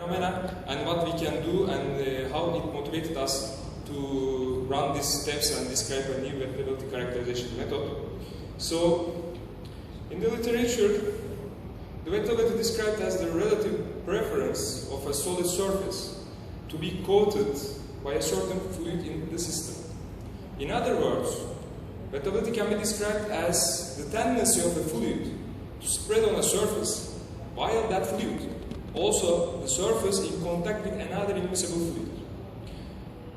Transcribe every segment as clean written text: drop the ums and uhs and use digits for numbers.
phenomena and what we can do and how it motivated us to run these steps and describe a new wettability characterization method. So, in the literature, the wettability is described as the relative preference of a solid surface to be coated by a certain fluid in the system. In other words, wettability can be described as the tendency of a fluid to spread on a surface while that fluid also the surface in contact with another immiscible fluid.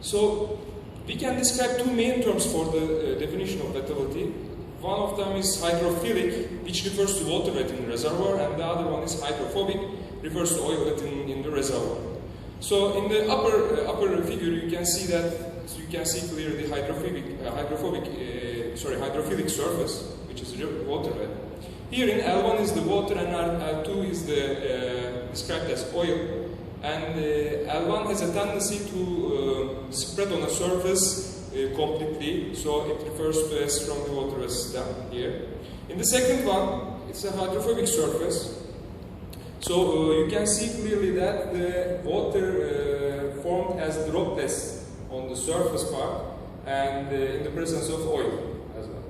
So we can describe two main terms for the definition of wettability. One of them is hydrophilic, which refers to water wet in the reservoir, and the other one is hydrophobic, refers to oil wet in the reservoir. So in the upper figure you can see clearly the hydrophilic surface, which is water wet. Here in L1 is the water and L2 is described as oil. And L1 has a tendency to spread on a surface completely, so it refers to as from the water as down here. In the second one, it's a hydrophobic surface. So you can see clearly that the water formed as droplets on the surface part and in the presence of oil as well.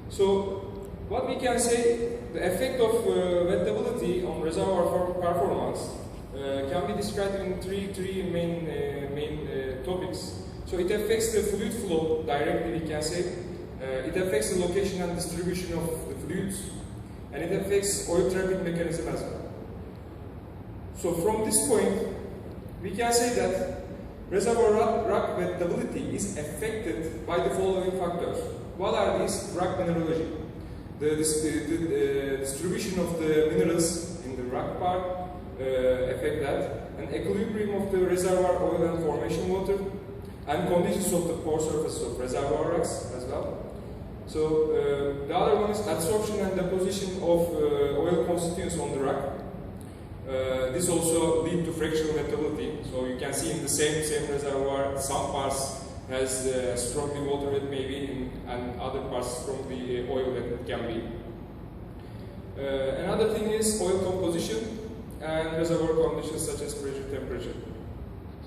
So what we can say, the effect of wettability on reservoir performance can be described in three main topics. So it affects the fluid flow directly, we can say. It affects the location and distribution of the fluids, and it affects oil trapping mechanism as well. So from this point, we can say that reservoir rock wettability is affected by the following factors. What are these? Rock mineralogy. The distribution of the minerals in the rock part affect that, and equilibrium of the reservoir oil and formation water, and conditions of the pore surface of reservoir rocks as well. So the other one is adsorption and deposition of oil constituents on the rock. This also leads to fractional wettability. So you can see in the same reservoir, some parts has strongly water wet maybe, and other parts from the oil wet can be. Another thing is oil composition and reservoir conditions such as pressure, temperature.